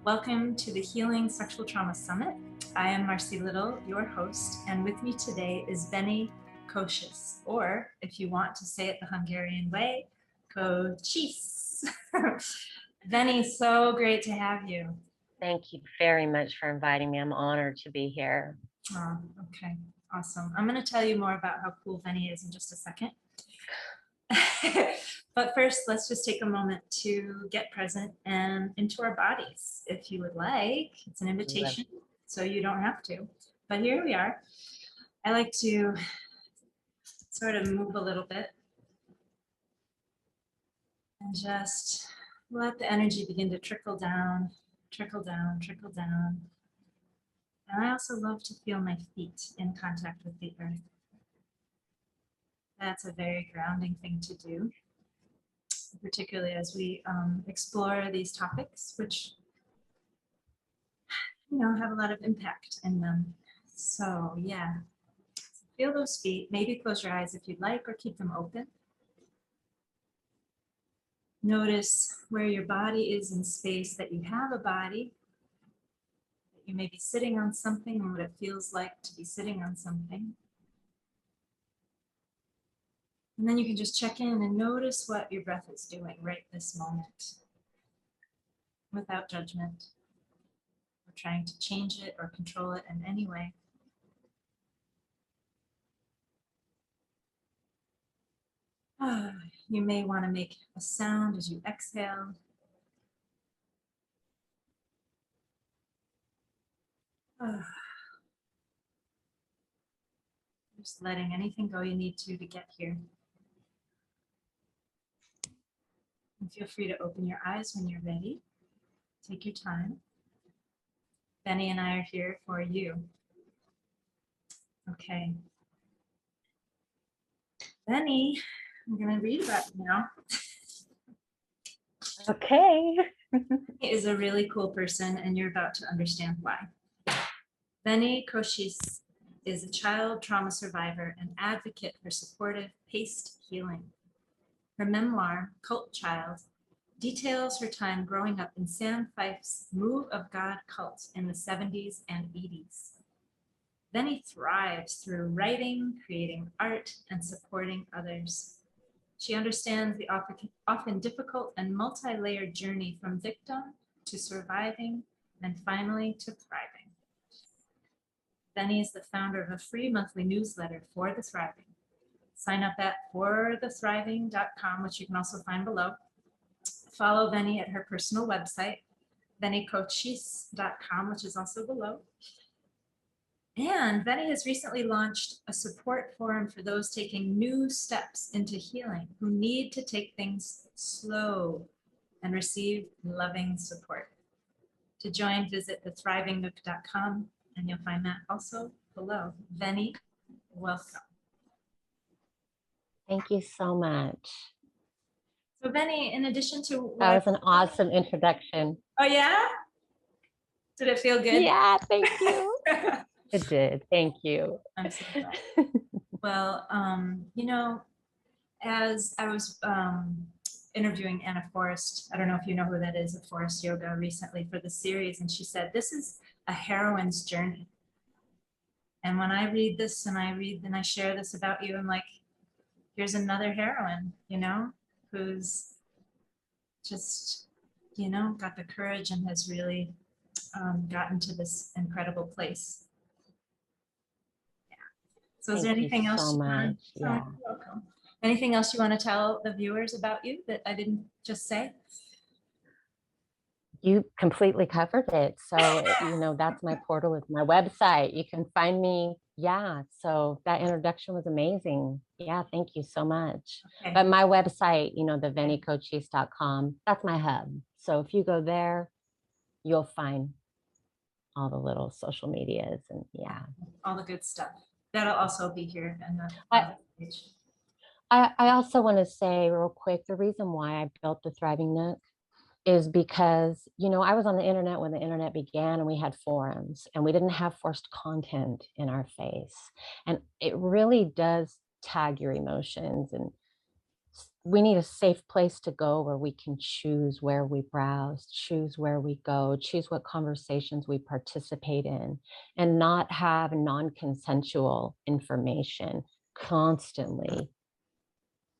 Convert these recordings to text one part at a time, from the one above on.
Welcome to the Healing Sexual Trauma Summit. I am Marcy Little, your host, and with me today is Vennie Kocsis, or if you want to say it the Hungarian way, Kocsis. Vennie, so great to have you. Thank you very much for inviting me. I'm honored to be here. Oh, okay, awesome. I'm going to tell you more about how cool Vennie is in just a second. But first, let's just take a moment to get present and into our bodies. If you would like, it's an invitation, so you don't have to. But here we are. I like to sort of move a little bit and just let the energy begin to trickle down, trickle down, trickle down. And I also love to feel my feet in contact with the earth. That's a very grounding thing to do, particularly as we explore these topics, which have a lot of impact in them. So yeah, feel those feet. Maybe close your eyes if you'd like, or keep them open. Notice where your body is in space, that you have a body, that you may be sitting on something and what it feels like to be sitting on something. And then you can just check in and notice what your breath is doing right this moment, without judgment or trying to change it or control it in any way. You may want to make a sound as you exhale. Just letting anything go you need to get here. And feel free to open your eyes when you're ready. Take your time. Vennie and I are here for you. Okay. Vennie, I'm going to read about you now. Okay. He is a really cool person, and you're about to understand why. Vennie Kocsis is a child trauma survivor and advocate for supportive, paced healing. Her memoir, Cult Child, details her time growing up in Sam Fife's Move of God cult in the 70s and 80s. Vennie thrives through writing, creating art, and supporting others. She understands the often difficult and multi-layered journey from victim to surviving and finally to thriving. Vennie is the founder of a free monthly newsletter for the thriving. Sign up at forthethriving.com, which you can also find below. Follow Vennie at her personal website, venniekocsis.com, which is also below. And Vennie has recently launched a support forum for those taking new steps into healing, who need to take things slow and receive loving support. To join, visit thethrivingnook.com, and you'll find that also below. Vennie, welcome. Thank you so much. So Vennie, in addition to that was an awesome introduction. Oh yeah? Did it feel good? Yeah, thank you. It did. Thank you. I'm so glad. Well, as I was interviewing Anna Forrest, I don't know if you know who that is, at Forrest Yoga, recently for the series, and she said, this is a heroine's journey. And when I read this and I share this about you, I'm like, here's another heroine, who's just, got the courage and has really gotten to this incredible place. Yeah. So is there anything else? So much. Yeah. Oh, you're welcome. Anything else you want to tell the viewers about you that I didn't just say? You completely covered it. So, that's my portal with my website. You can find me. Yeah. So that introduction was amazing. Yeah. Thank you so much. Okay. But my website, the venniekocsis.com, that's my hub. So if you go there, you'll find all the little social medias and all the good stuff. That'll also be here on the page. I also want to say real quick, the reason why I built the Thriving Nook is because, I was on the internet when the internet began, and we had forums, and we didn't have forced content in our face. And it really does tag your emotions and we need a safe place to go where we can choose where we browse, choose where we go, choose what conversations we participate in, and not have non-consensual information constantly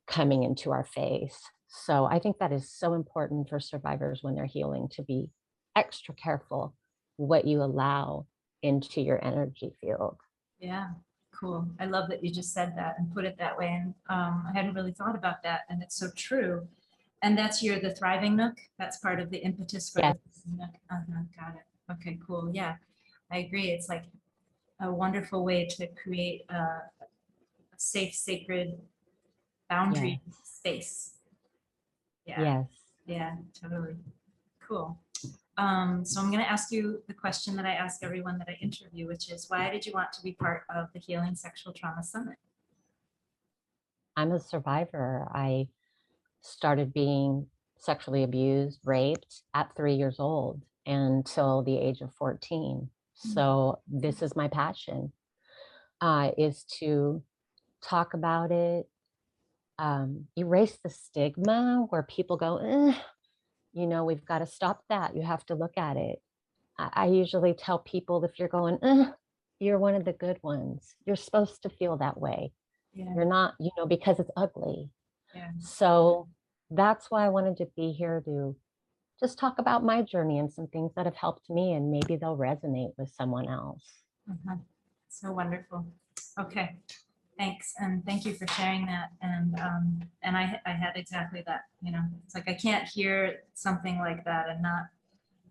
coming into our face. So I think that is so important for survivors when they're healing, to be extra careful what you allow into your energy field. Yeah, cool. I love that you just said that and put it that way. And I hadn't really thought about that, and it's so true. And that's the thriving nook. That's part of the impetus for Yes, the nook. Got it. Okay, cool. Yeah, I agree. It's like a wonderful way to create a safe, sacred boundary yes, space. Yeah, yes. yeah, totally. Cool. So I'm going to ask you the question that I ask everyone that I interview, which is, why did you want to be part of the Healing Sexual Trauma Summit? I'm a survivor. I started being sexually abused, raped at 3 years old until the age of 14. So this is my passion, is to talk about it, erase the stigma where people go, we've got to stop that. You have to look at it. I usually tell people, if you're going, you're one of the good ones. You're supposed to feel that way. Yeah, You're not, because it's ugly. yeah. So that's why I wanted to be here, to just talk about my journey and some things that have helped me, and maybe they'll resonate with someone else. So wonderful. Okay, thanks, and thank you for sharing that. And I had exactly that. It's like I can't hear something like that and not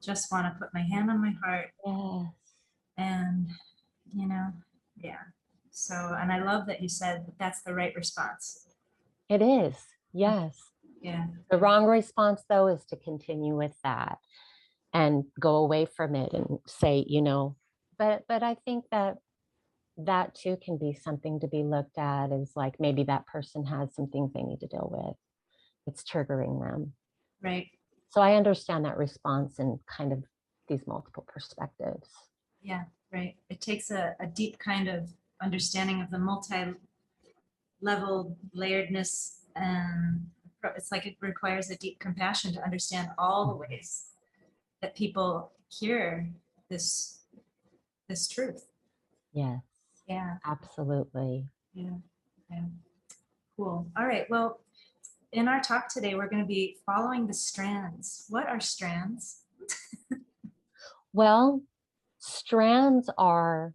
just want to put my hand on my heart Yes, and you know, yeah. So, and I love that you said that that's the right response. it is. Yes. Yeah, The wrong response, though, is to continue with that and go away from it and say, but I think that that too can be something to be looked at, as like maybe that person has some things they need to deal with. It's triggering them. right. So I understand that response and kind of these multiple perspectives. Yeah, right. It takes a deep kind of understanding of the multi-level layeredness, and it's like it requires a deep compassion to understand all the ways that people hear this this truth. Yes, Yeah, absolutely. yeah, yeah. Cool. All right. Well, in our talk today, we're going to be following the strands. What are strands? Well, strands are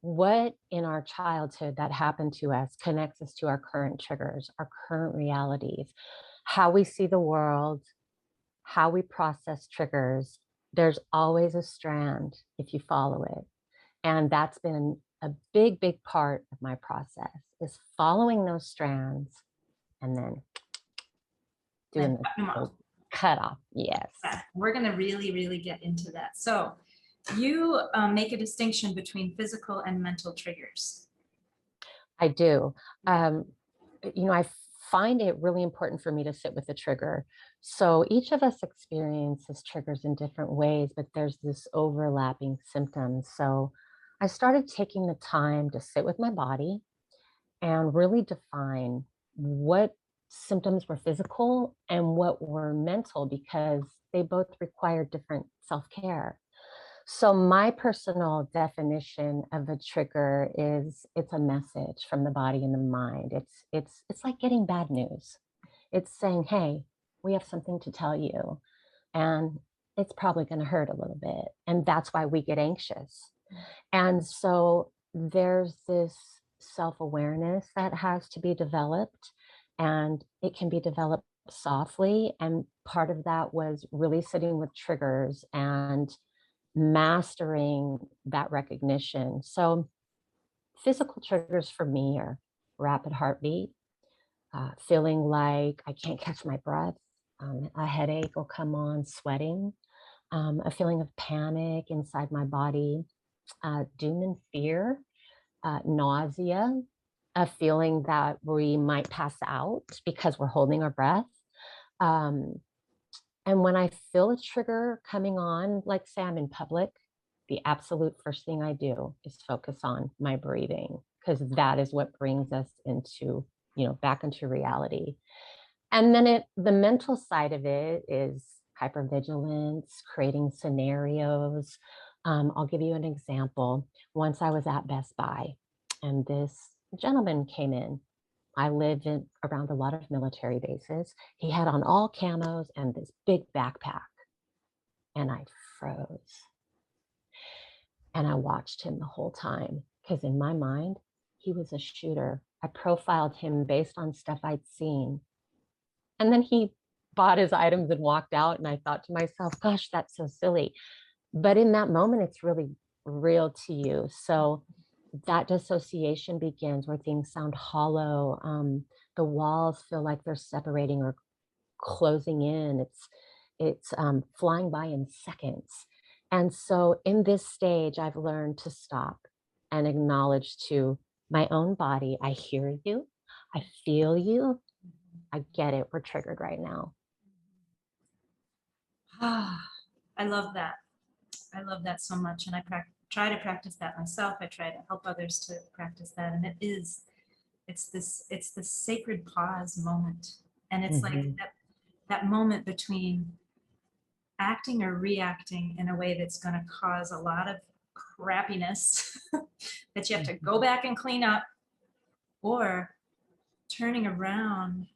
what in our childhood that happened to us connects us to our current triggers, our current realities, how we see the world, how we process triggers. There's always a strand if you follow it. And that's been a big, big part of my process, is following those strands and then And doing the cut off. Yes, we're going to really, really get into that. So you make a distinction between physical and mental triggers. I do. Yeah. I find it really important for me to sit with the trigger. So each of us experiences triggers in different ways, but there's this overlapping symptoms. So I started taking the time to sit with my body and really define what symptoms were physical and what were mental, because they both require different self-care. So my personal definition of a trigger is, it's a message from the body and the mind. It's like getting bad news. It's saying, hey, we have something to tell you, and it's probably going to hurt a little bit. And that's why we get anxious. And so there's this self-awareness that has to be developed, and it can be developed softly. And part of that was really sitting with triggers and mastering that recognition. So physical triggers for me are rapid heartbeat, feeling like I can't catch my breath, a headache will come on, sweating, a feeling of panic inside my body, doom and fear, nausea, a feeling that we might pass out because we're holding our breath. Um, and when I feel a trigger coming on, like say I'm in public, the absolute first thing I do is focus on my breathing, because that is what brings us into, back into reality. And then the mental side of it is hypervigilance, creating scenarios. I'll give you an example. Once I was at Best Buy and this gentleman came in. I lived around a lot of military bases. He had on all camos and this big backpack, and I froze. And I watched him the whole time because in my mind, he was a shooter. I profiled him based on stuff I'd seen. And then he bought his items and walked out. And I thought to myself, gosh, that's so silly. But in that moment, it's really real to you. So that dissociation begins where things sound hollow. The walls feel like they're separating or closing in. It's flying by in seconds. And so in this stage, I've learned to stop and acknowledge to my own body, I hear you, I feel you, I get it, we're triggered right now. I love that. I love that so much. And I try to practice that myself. I try to help others to practice that. And it's the sacred pause moment. And it's like that moment between acting or reacting in a way that's going to cause a lot of crappiness that you have to go back and clean up, or turning around.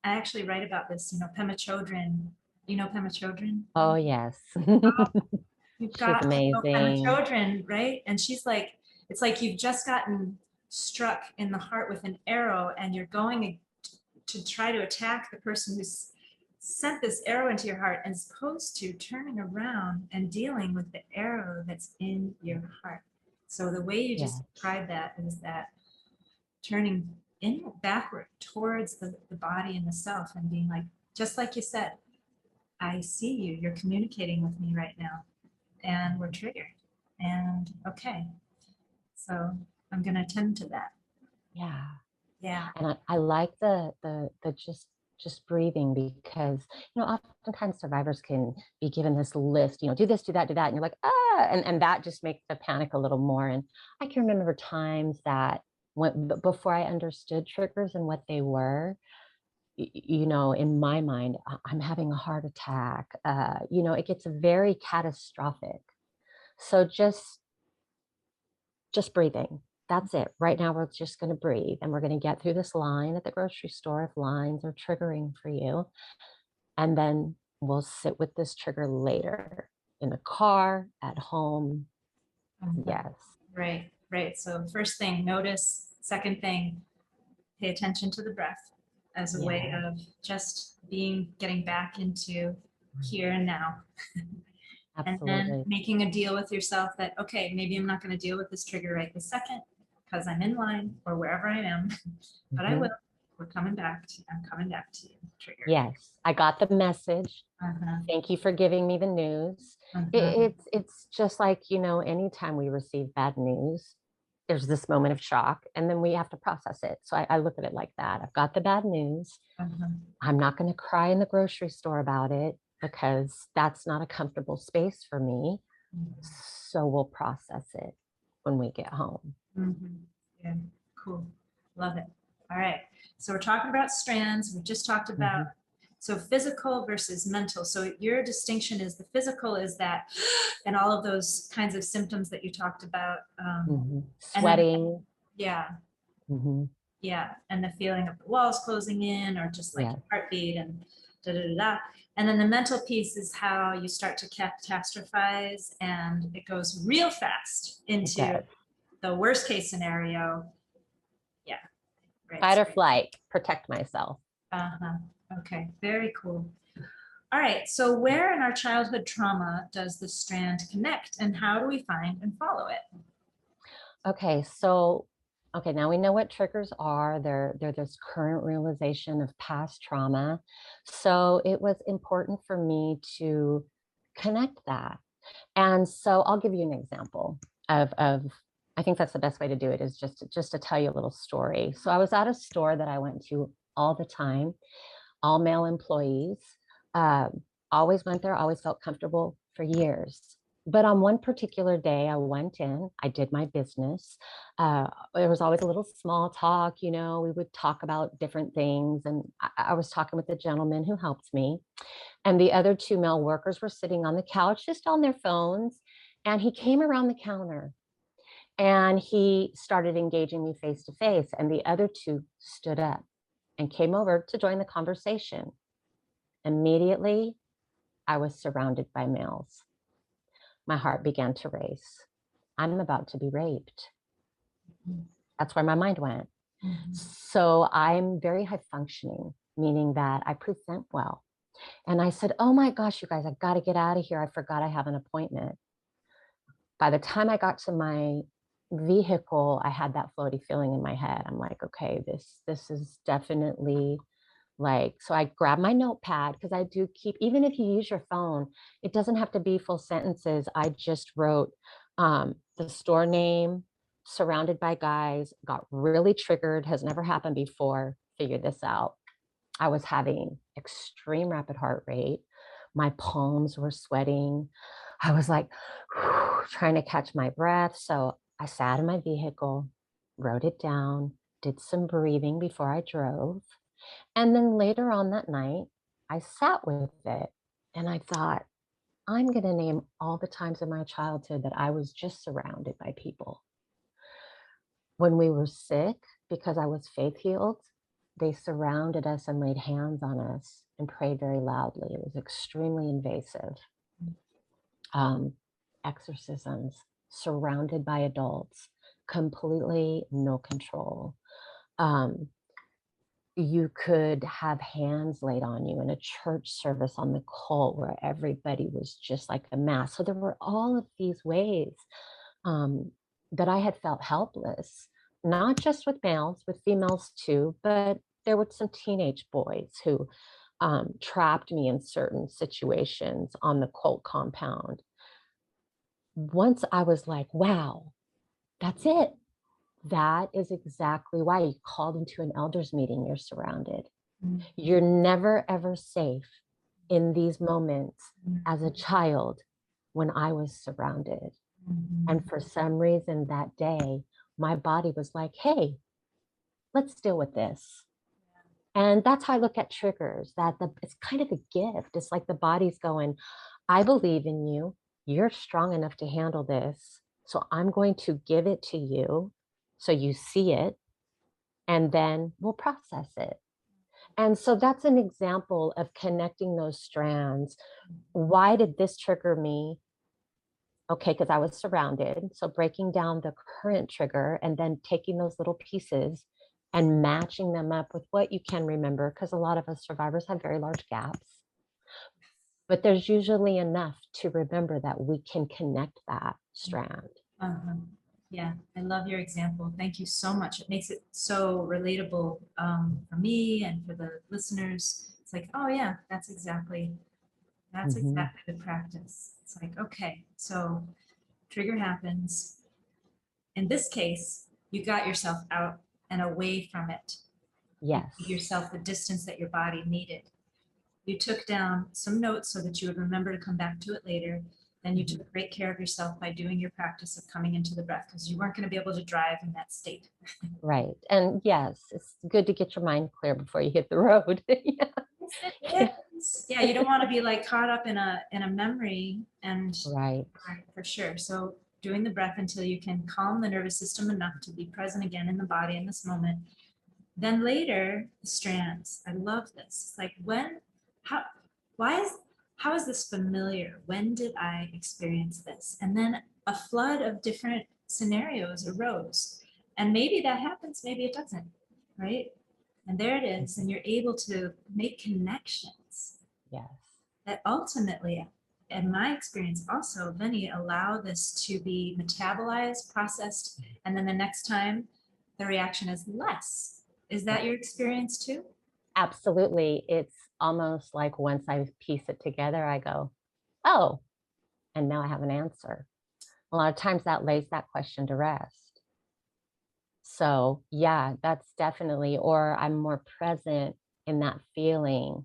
I actually write about this, Pema Chodron. You know Pema Chodron? Oh, yes. You've She's got Pema amazing. Chodron, right? And she's like, it's like you've just gotten struck in the heart with an arrow and you're going to try to attack the person who's sent this arrow into your heart, as opposed to turning around and dealing with the arrow that's in your heart. So the way you just described that is that turning backward towards the body and the self and being like, just like you said, I see you, you're communicating with me right now and we're triggered. And okay, so I'm going to attend to that. Yeah. Yeah. And I like the just breathing, because oftentimes survivors can be given this list, do this, do that, and you're like, and that just makes the panic a little more. And I can remember times that before I understood triggers and what they were, in my mind, I'm having a heart attack. It gets very catastrophic. So just breathing. That's it. Right now, we're just going to breathe, and we're going to get through this line at the grocery store if lines are triggering for you. And then we'll sit with this trigger later in the car, at home. Yes. Right. So first thing, notice. Second thing, pay attention to the breath as a way of just getting back into here and now. Absolutely. And then making a deal with yourself that, okay, maybe I'm not going to deal with this trigger right this second because I'm in line or wherever I am, but I will. I'm coming back to you, trigger. Yes, I got the message. Thank you for giving me the news. It's just like, anytime we receive bad news, there's this moment of shock, and then we have to process it. So I look at it like that. I've got the bad news. I'm not going to cry in the grocery store about it, because that's not a comfortable space for me. So we'll process it when we get home. Yeah, cool. Love it. All right. So we're talking about strands. We just talked about, so physical versus mental. So your distinction is the physical is that, and all of those kinds of symptoms that you talked about. Sweating. Yeah. Yeah. And the feeling of the walls closing in, or just like heartbeat and da, da, da, da. And then the mental piece is how you start to catastrophize, and it goes real fast into the worst case scenario. Yeah. Right. Fight or flight, protect myself. Okay. Very cool. All right. So where in our childhood trauma does the strand connect, and how do we find and follow it? Okay. So, now we know what triggers are. They're this current realization of past trauma. So it was important for me to connect that. And so I'll give you an example of I think that's the best way to do it, is just to tell you a little story. So I was at a store that I went to all the time, all male employees, always went there, always felt comfortable for years. But on one particular day, I went in, I did my business. There was always a little small talk, we would talk about different things. And I was talking with the gentleman who helped me. And the other two male workers were sitting on the couch, just on their phones. And he came around the counter and he started engaging me face to face. And the other two stood up and came over to join the conversation. Immediately, I was surrounded by males. My heart began to race. I'm about to be raped. That's where my mind went. So I'm very high functioning, meaning that I present well. And I said, oh my gosh, you guys, I got to get out of here. I forgot I have an appointment. By the time I got to my vehicle, I had that floaty feeling in my head. I'm like, okay, this is definitely like, so I grabbed my notepad because I do keep, even if you use your phone, it doesn't have to be full sentences. I just wrote the store name, surrounded by guys, got really triggered, has never happened before, figured this out. I was having extreme rapid heart rate. My palms were sweating. I was like trying to catch my breath. So I sat in my vehicle, wrote it down, did some breathing before I drove. And then later on that night, I sat with it and I thought, I'm going to name all the times in my childhood that I was just surrounded by people. When we were sick, because I was faith healed, they surrounded us and laid hands on us and prayed very loudly. It was extremely invasive. Exorcisms, surrounded by adults, completely no control. You could have hands laid on you in a church service on the cult where everybody was just like a mass. So there were all of these ways that I had felt helpless, not just with males, with females too, but there were some teenage boys who trapped me in certain situations on the cult compound. Once I was like, wow, that's it. That is exactly why you called into an elders meeting, you're surrounded. You're never, ever safe in these moments as a child when I was surrounded. And for some reason that day, my body was like, hey, let's deal with this. And that's how I look at triggers, that it's kind of a gift. It's like the body's going, I believe in you. You're strong enough to handle this. So I'm going to give it to you so you see it, and then we'll process it. And so that's an example of connecting those strands. Why did this trigger me? Okay, because I was surrounded. So breaking down the current trigger and then taking those little pieces and matching them up with what you can remember, because a lot of us survivors have very large gaps. But there's usually enough to remember that we can connect that strand. Yeah, I love your example. Thank you so much. It makes it so relatable for me and for the listeners. It's like, oh yeah, that's exactly the practice. It's like, okay, so trigger happens. In this case, you got yourself out and away from it. Yes. You gave yourself the distance that your body needed. You took down some notes so that you would remember to come back to it later. Then you took great care of yourself by doing your practice of coming into the breath, because you weren't going to be able to drive in that state. Right. And yes, it's good to get your mind clear before you hit the road. Yeah, you don't want to be like caught up in a memory, and right, for sure. So doing the breath until you can calm the nervous system enough to be present again in the body in this moment. Then later, the strands. I love this. Like how, how is this familiar? When did I experience this? And then a flood of different scenarios arose. And maybe that happens, maybe it doesn't, right? And there it is. And you're able to make connections. Yes. That ultimately, in my experience also, Vennie, allow this to be metabolized, processed, and then the next time the reaction is less. Is that your experience too? Absolutely. It's almost like once I piece it together, I go, oh, and now I have an answer. A lot of times that lays that question to rest. So yeah, that's definitely, or I'm more present in that feeling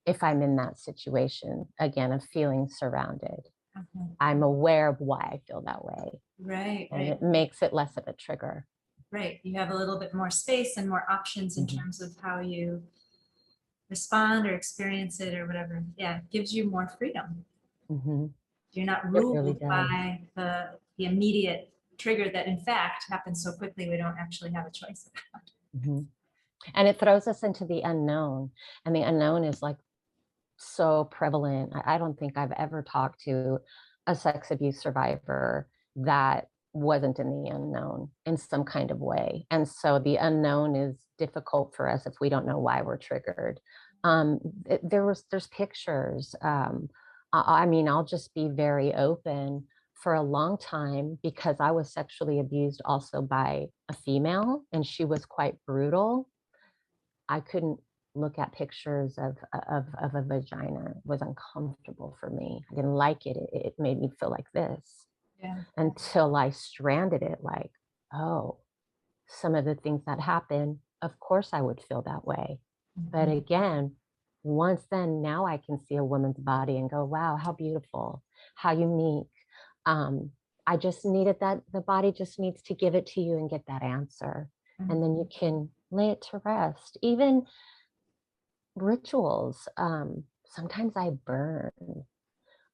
if I'm in that situation, again, of feeling surrounded. Okay. I'm aware of why I feel that way. Right, And right, it makes it less of a trigger. right. You have a little bit more space and more options in Mhm. terms of how you respond or experience it or whatever. Yeah, it gives you more freedom. Mhm. You're not It really ruled does. by the immediate trigger that in fact happens so quickly we don't actually have a choice. Mhm. And it throws us into the unknown. And the unknown is like so prevalent. I don't think I've ever talked to a sex abuse survivor that wasn't in the unknown in some kind of way. And so the unknown is difficult for us if we don't know why we're triggered. There's pictures. I mean, I'll just be very open. For a long time, because I was sexually abused also by a female, and she was quite brutal. I couldn't look at pictures of a vagina. It was uncomfortable for me. I didn't like it. It made me feel like this Yeah. until I stranded it like, oh, some of the things that happen, of course I would feel that way. But Mhm. again, once then, now I can see a woman's body and go, wow, how beautiful, how unique. Um, I just needed that. The body just needs to give it to you and get that answer. And then you can lay it to rest. Even rituals. Sometimes I burn.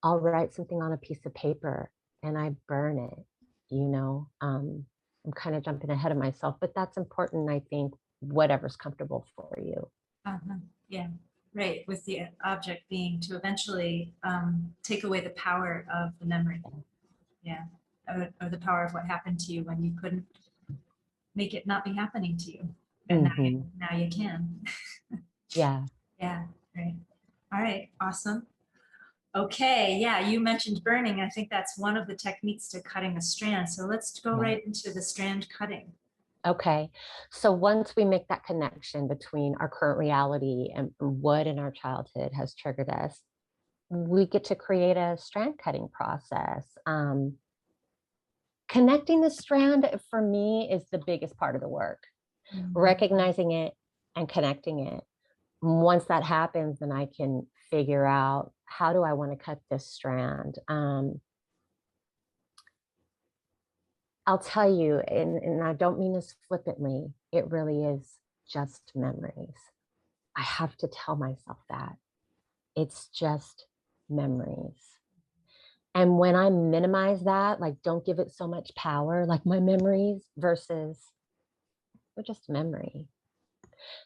I'll write something on a piece of paper and I burn it, you know. I'm kind of jumping ahead of myself, but that's important, I think, whatever's comfortable for you. Uh-huh. Yeah, right. With the object being to eventually take away the power of the memory. Yeah. Or the power of what happened to you when you couldn't make it not be happening to you. And Hmm. now you can. Yeah. Yeah, right. All right, awesome. Okay, yeah, you mentioned burning. I think that's one of the techniques to cutting a strand. So let's go Yeah. right into the strand cutting. Okay. So once we make that connection between our current reality and what in our childhood has triggered us, we get to create a strand cutting process. Connecting the strand for me is the biggest part of the work. Recognizing it and connecting it. Once that happens, then I can figure out, how do I want to cut this strand. I'll tell you, and I don't mean this flippantly, it really is just memories. I have to tell myself that it's just memories. And when I minimize that, like don't give it so much power, like my memories versus they're just memory.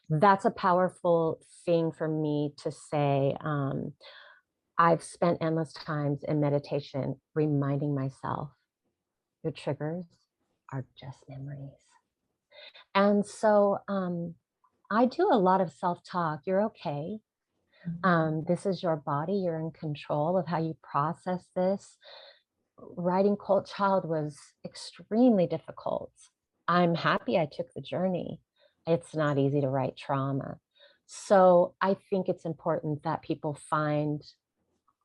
That's a powerful thing for me to say. I've spent endless times in meditation reminding myself your triggers are just memories. And so I do a lot of self talk. You're okay. This is your body. You're in control of how you process this. Writing Cold Child was extremely difficult. I'm happy I took the journey. It's not easy to write trauma. So I think it's important that people find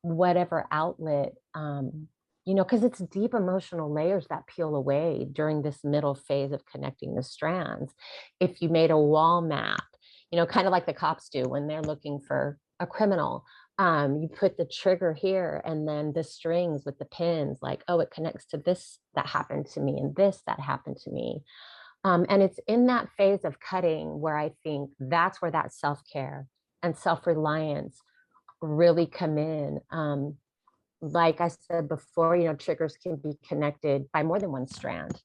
whatever outlet, because it's deep emotional layers that peel away during this middle phase of connecting the strands. If you made a wall map, kind of like the cops do when they're looking for a criminal, you put the trigger here and then the strings with the pins, like, oh, it connects to this that happened to me and this that happened to me. And it's in that phase of cutting where I think that's where that self-care and self-reliance really come in. Like I said before, triggers can be connected by more than one strand.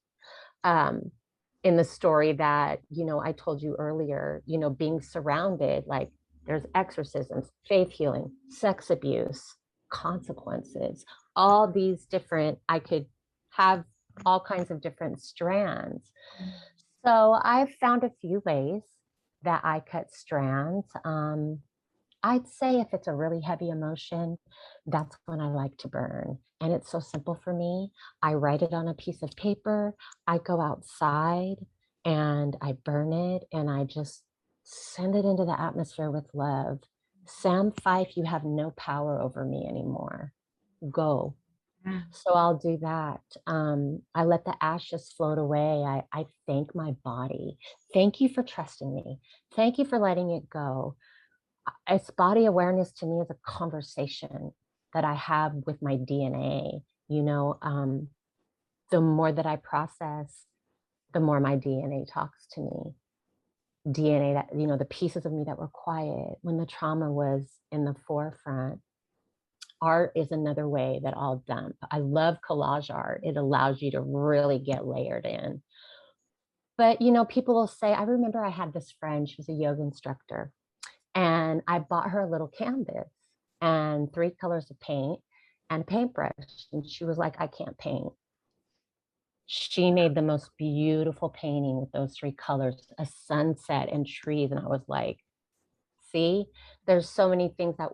Um, in the story that, I told you earlier, being surrounded, like there's exorcisms, faith healing, sex abuse, consequences, all these different, I could have all kinds of different strands. So I've found a few ways that I cut strands. I'd say if it's a really heavy emotion, that's when I like to burn. And it's so simple for me. I write it on a piece of paper. I go outside and I burn it and I just send it into the atmosphere with love. Sam Fife, you have no power over me anymore. Go. So I'll do that. I let the ashes float away. I thank my body. Thank you for trusting me. Thank you for letting it go. It's body awareness to me is a conversation. that I have with my DNA. You know, the more that I process, the more my DNA talks to me. DNA that, you know, the pieces of me that were quiet when the trauma was in the forefront. Art is another way that I'll dump. I love collage art. It allows you to really get layered in. But, you know, people will say, I remember I had this friend, she was a yoga instructor, and I bought her a little canvas and 3 colors of paint and a paintbrush. And she was like, I can't paint. She made the most beautiful painting with those 3 colors, a sunset and trees. And I was like, see, there's so many things that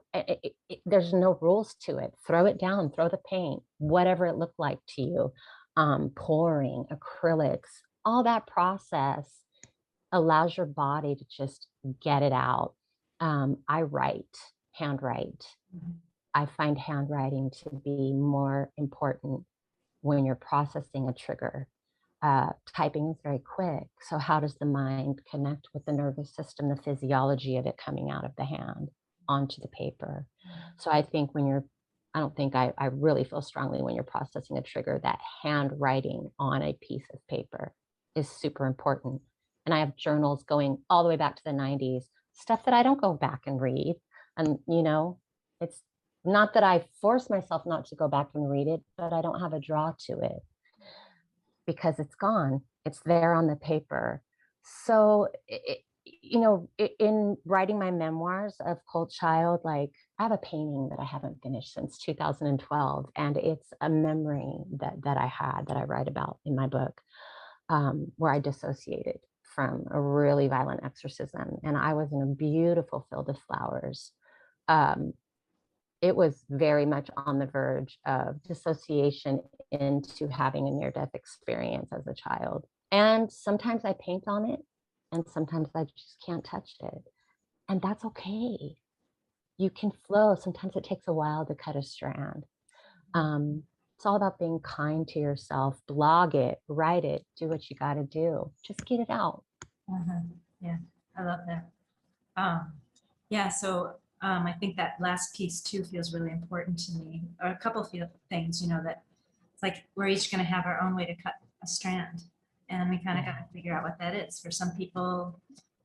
there's no rules to it. Throw it down, throw the paint, whatever it looked like to you. Pouring, acrylics, all that process allows your body to just get it out. I handwrite. I find handwriting to be more important when you're processing a trigger. Typing is very quick. So how does the mind connect with the nervous system, the physiology of it coming out of the hand onto the paper? So I think I don't think I really feel strongly when you're processing a trigger that handwriting on a piece of paper is super important. And I have journals going all the way back to the 90s, stuff that I don't go back and read. And, you know, it's not that I force myself not to go back and read it, but I don't have a draw to it because it's gone. It's there on the paper. So, you know, in writing my memoirs of Cold Child, like I have a painting that I haven't finished since 2012. And it's a memory that I had that I write about in my book, where I dissociated from a really violent exorcism. And I was in a beautiful field of flowers. It was very much on the verge of dissociation into having a near-death experience as a child. And sometimes I paint on it, and sometimes I just can't touch it. And that's okay. You can flow. Sometimes it takes a while to cut a strand. It's all about being kind to yourself. Blog it, write it, do what you got to do. Just get it out. Yeah, I love that. Yeah, so I think that last piece too feels really important to me. Or a couple of things, you know, that it's like we're each going to have our own way to cut a strand, and we kind of got to figure out what that is. For some people,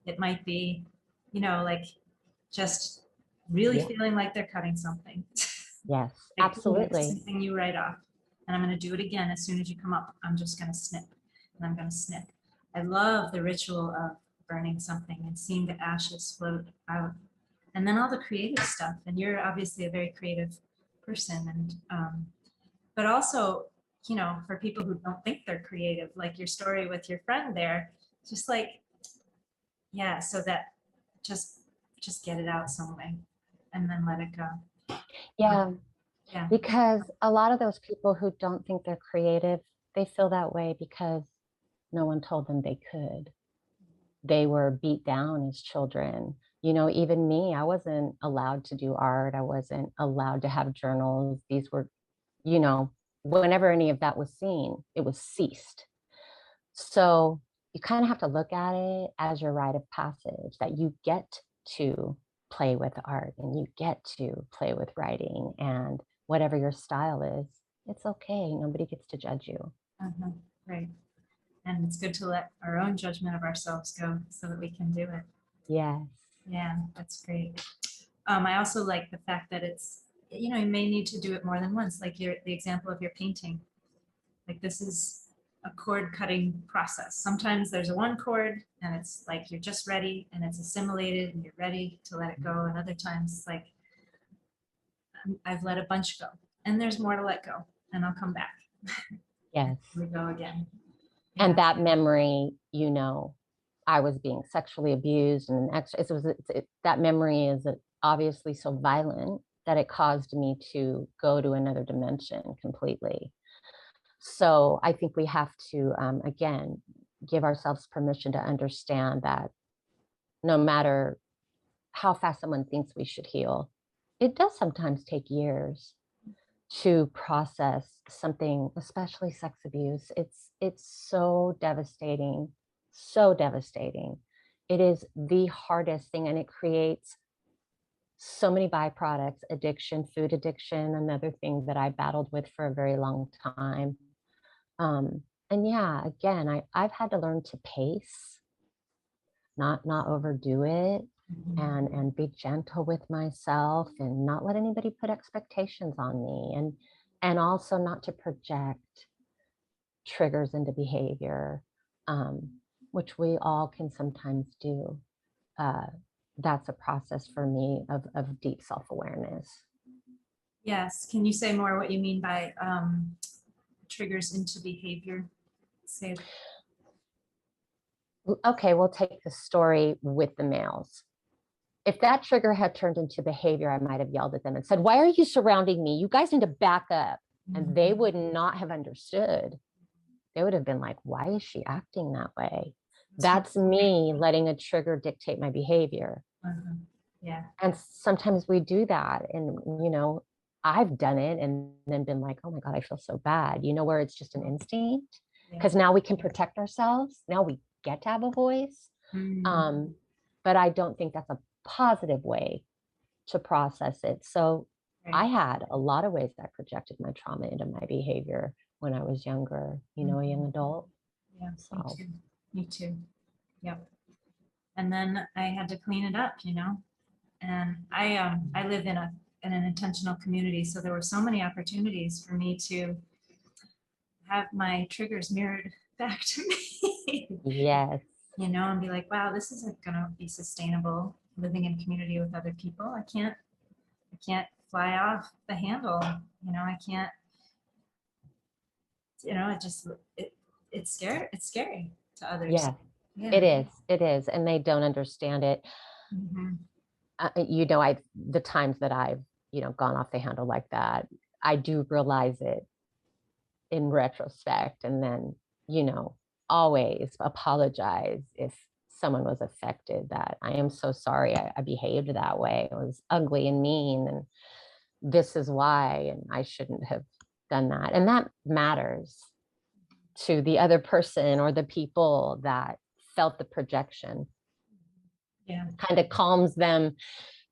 it might be, you know, like just really feeling like they're cutting something. Yes, Like, absolutely. something you write off, and I'm going to do it again as soon as you come up. I'm just going to snip, and I'm going to snip. I love the ritual of burning something and seeing the ashes float out, and then all the creative stuff. And you're obviously a very creative person, and but also, you know, for people who don't think they're creative, like your story with your friend there, just like, yeah, so that just get it out some way, and then let it go. Yeah. Yeah. Because a lot of those people who don't think they're creative, they feel that way because no one told them they could. They were beat down as children. You know, even me, I wasn't allowed to do art. I wasn't allowed to have journals. These were, you know, whenever any of that was seen, it was ceased. So you kind of have to look at it as your rite of passage, that you get to play with art and you get to play with writing, and whatever your style is, it's okay. Nobody gets to judge you. Right. And it's good to let our own judgment of ourselves go so that we can do it. Yes. Yeah, that's great. I also like the fact that it's, you know, you may need to do it more than once, like the example of your painting. Like this is a cord cutting process. Sometimes there's a one cord and it's like you're just ready and it's assimilated and you're ready to let it go. And other times it's like I've let a bunch go and there's more to let go and I'll come back. Yes. We go again. Yeah. And that memory, you know, I was being sexually abused and that memory is obviously so violent that it caused me to go to another dimension completely. So I think we have to, again, give ourselves permission to understand that no matter how fast someone thinks we should heal, it does sometimes take years to process something, especially sex abuse. It's so devastating, so devastating. It is the hardest thing, and it creates so many byproducts, addiction, food addiction, another thing that I battled with for a very long time. And yeah, again, I've had to learn to pace, not overdo it, and be gentle with myself and not let anybody put expectations on me, and also not to project triggers into behavior, which we all can sometimes do. That's a process for me of deep self-awareness. Yes. Can you say more what you mean by triggers into behavior? Say. Okay, we'll take the story with the males. If that trigger had turned into behavior, I might have yelled at them and said, "Why are you surrounding me? You guys need to back up." And they would not have understood. They would have been like, "Why is she acting that way?" That's me letting a trigger dictate my behavior. Yeah. And sometimes we do that. And, I've done it and then been like, "Oh my God, I feel so bad." Where it's just an instinct, because now we can protect ourselves. Now we get to have a voice. But I don't think that's a positive way to process it. So I had a lot of ways that projected my trauma into my behavior when I was younger, a young adult. Yeah, So. Me too. Yep. And then I had to clean it up, and I live in an intentional community, so there were so many opportunities for me to have my triggers mirrored back to me. Yes. And be like, wow, this isn't gonna be sustainable living in community with other people. I can't fly off the handle. I can't, it's scary. It's scary to others. Yeah, Yeah. it is. And they don't understand it. The times that I've, gone off the handle like that, I do realize it in retrospect, and then, always apologize if someone was affected, that I am so sorry I behaved that way. It was ugly and mean, and this is why, and I shouldn't have done that. And that matters to the other person or the people that felt the projection. Yeah. Kind of calms them,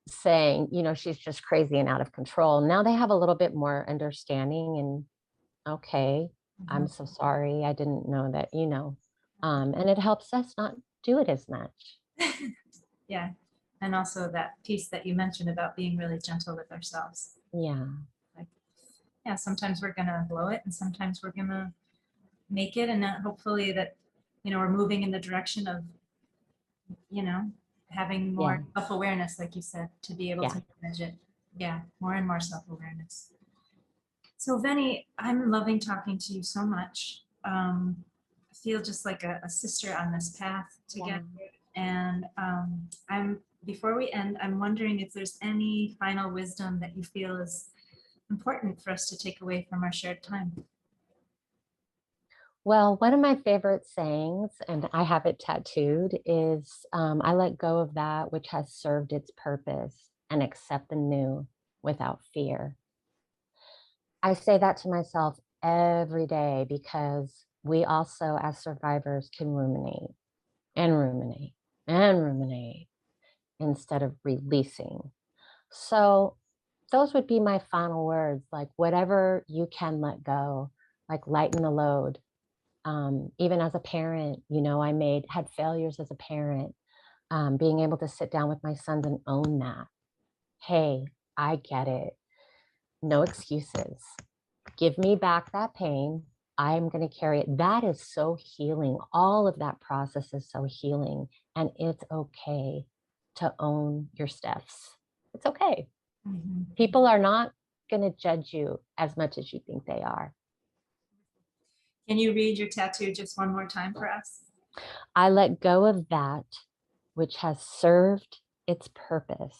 saying, she's just crazy and out of control. Now they have a little bit more understanding, and okay, I'm so sorry. I didn't know that, and it helps us not do it as much. Yeah. And also that piece that you mentioned about being really gentle with ourselves. Yeah. Yeah, sometimes we're going to blow it and sometimes we're going to make it. And hopefully that, we're moving in the direction of, having more self-awareness, like you said, to be able to manage it. Yeah, more and more self-awareness. So Vennie, I'm loving talking to you so much. I feel just like a sister on this path together. And before we end, I'm wondering if there's any final wisdom that you feel is important for us to take away from our shared time. Well, one of my favorite sayings, and I have it tattooed, is I let go of that which has served its purpose and accept the new without fear. I say that to myself every day because we also, as survivors, can ruminate and ruminate and ruminate instead of releasing. So those would be my final words, like whatever you can let go, like lighten the load. Even as a parent, I had failures as a parent, being able to sit down with my sons and own that. Hey, I get it. No excuses. Give me back that pain. I'm going to carry it. That is so healing. All of that process is so healing. And it's okay to own your steps. It's okay. People are not going to judge you as much as you think they are. Can you read your tattoo just one more time for us? I let go of that which has served its purpose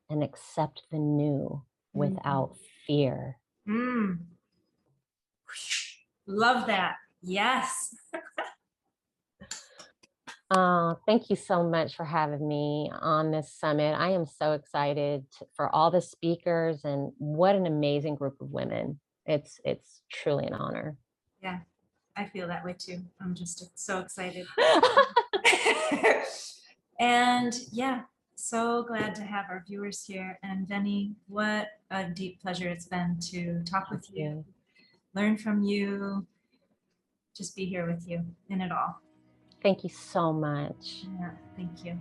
and accept the new without fear. Love that. Yes. Thank you so much for having me on this summit. I am so excited for all the speakers, and what an amazing group of women. It's truly an honor. Yeah, I feel that way too. I'm just so excited. And yeah, So glad to have our viewers here. And Vennie, what a deep pleasure it's been to talk with you, learn from you, just be here with you in it all. Thank you so much. Yeah, thank you.